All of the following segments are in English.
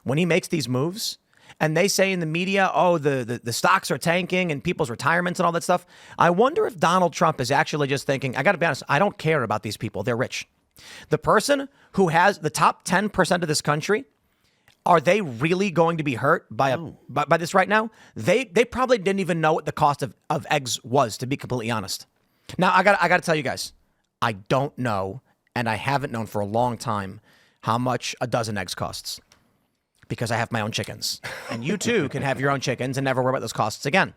when he makes these moves and they say in the media, oh, the stocks are tanking and people's retirements and all that stuff, I wonder if Donald Trump is actually just thinking, I got to be honest, I don't care about these people. They're rich. The person who has the top 10% of this country, are they really going to be hurt by this right now? They probably didn't even know what the cost of eggs was, to be completely honest. Now, I got to tell you guys, I don't know, and I haven't known for a long time, how much a dozen eggs costs, because I have my own chickens. And you too can have your own chickens and never worry about those costs again.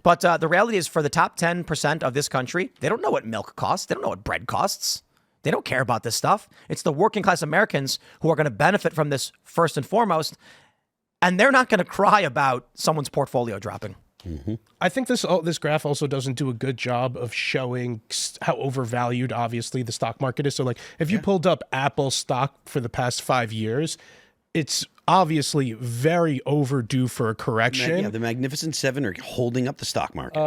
But the reality is, for the top 10% of this country, they don't know what milk costs. They don't know what bread costs. They don't care about this stuff. It's the working class Americans who are going to benefit from this first and foremost. And they're not going to cry about someone's portfolio dropping. Mm-hmm. I think this graph also doesn't do a good job of showing how overvalued, obviously, the stock market is. So, like, if you pulled up Apple stock for the past 5 years, it's obviously very overdue for a correction. Yeah, the Magnificent Seven are holding up the stock market.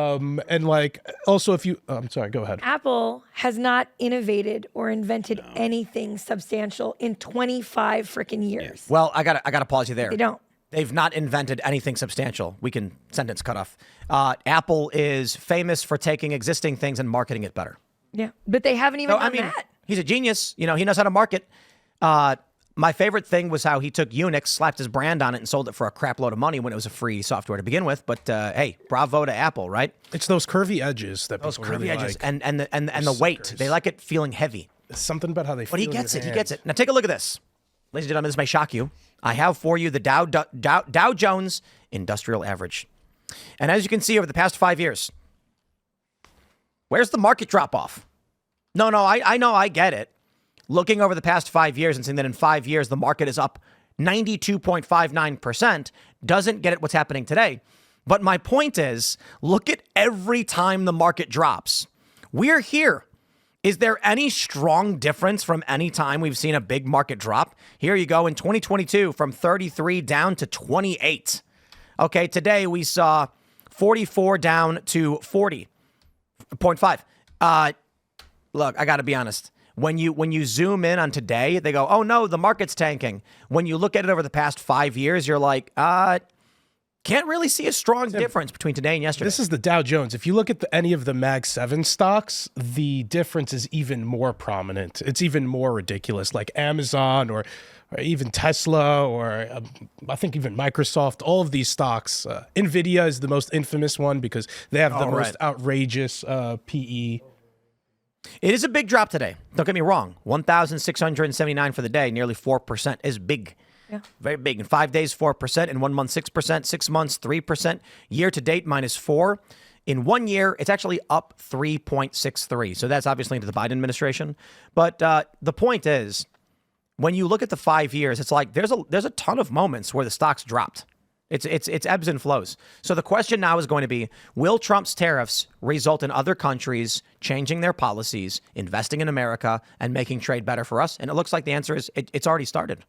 And like, also, if you, I'm sorry, go ahead. Apple has not innovated or invented anything substantial in 25 freaking years. Well, I gotta pause you there. They don't. They've not invented anything substantial. We can sentence cut off. Apple is famous for taking existing things and marketing it better. Yeah, but they haven't even done that. He's a genius. You know, he knows how to market. My favorite thing was how he took Unix, slapped his brand on it, and sold it for a crap load of money when it was a free software to begin with. But hey, bravo to Apple, right? It's those curvy edges that those people curvy really edges like. and the weight. They like it feeling heavy. There's something about how they feel. But he gets it. He gets it. Now take a look at this, ladies and gentlemen. This may shock you. I have for you the Dow Jones Industrial Average, and as you can see over the past 5 years, where's the market drop off? No, I know, I get it. Looking over the past 5 years and seeing that in 5 years the market is up 92.59% doesn't get at what's happening today. But my point is, look at every time the market drops. We're here. Is there any strong difference from any time we've seen a big market drop? Here you go in 2022 from 33 down to 28. Okay, today we saw 44 down to 40.5. Look, I got to be honest. When you zoom in on today, they go, oh no, the market's tanking. When you look at it over the past 5 years, you're like, can't really see a strong difference between today and yesterday. This is the Dow Jones. If you look at any of the Mag 7 stocks, the difference is even more prominent. It's even more ridiculous, like Amazon or even Tesla or I think even Microsoft, all of these stocks. NVIDIA is the most infamous one because they have the most outrageous PE. It is a big drop today. Don't get me wrong. 1,679 for the day, nearly 4% is big. Yeah. Very big. In 5 days, 4%. In 1 month, 6%. 6 months, 3%. Year to date, -4%. In 1 year, it's actually up 3.63%. So that's obviously into the Biden administration. But the point is, when you look at the 5 years, it's like there's a ton of moments where the stocks dropped. It's ebbs and flows. So the question now is going to be, will Trump's tariffs result in other countries changing their policies, investing in America, and making trade better for us? And it looks like the answer is it's already started.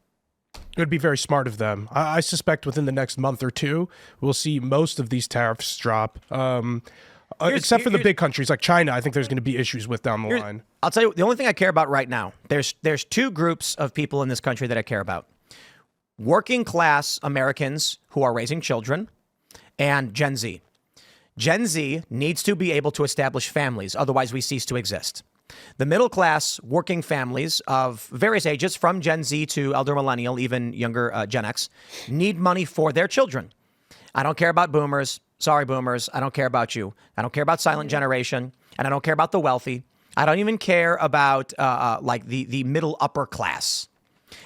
It would be very smart of them. I suspect within the next month or two, we'll see most of these tariffs drop. Except for the big countries like China, I think there's going to be issues with down the line. I'll tell you, the only thing I care about right now, there's two groups of people in this country that I care about. Working class Americans who are raising children and Gen Z. Gen Z needs to be able to establish families. Otherwise, we cease to exist. The middle class working families of various ages, from Gen Z to elder millennial, even younger Gen X, need money for their children. I don't care about boomers. Sorry, boomers. I don't care about you. I don't care about silent generation. And I don't care about the wealthy. I don't even care about like the middle upper class.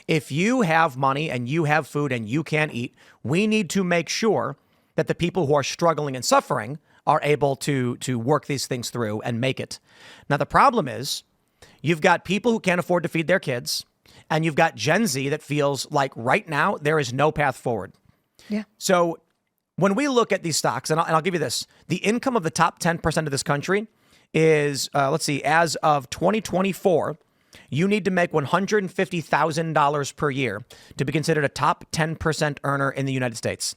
If you have money and you have food and you can't eat, we need to make sure that the people who are struggling and suffering are able to work these things through and make it. Now, the problem is you've got people who can't afford to feed their kids, and you've got Gen Z that feels like right now there is no path forward. Yeah. So when we look at these stocks, and I'll give you this, the income of the top 10% of this country is, let's see, as of 2024, you need to make $150,000 per year to be considered a top 10% earner in the United States.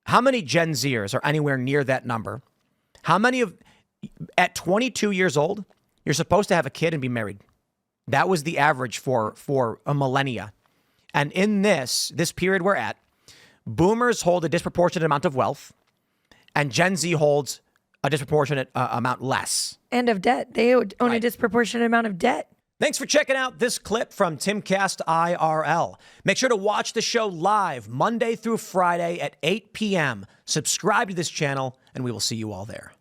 How many Gen Zers are anywhere near that number? How many at 22 years old, you're supposed to have a kid and be married? That was the average for a millennia. And in this period we're at, boomers hold a disproportionate amount of wealth, and Gen Z holds a disproportionate amount less. And of debt. They own a disproportionate amount of debt. Thanks for checking out this clip from Timcast IRL. Make sure to watch the show live Monday through Friday at 8 p.m. Subscribe to this channel, and we will see you all there.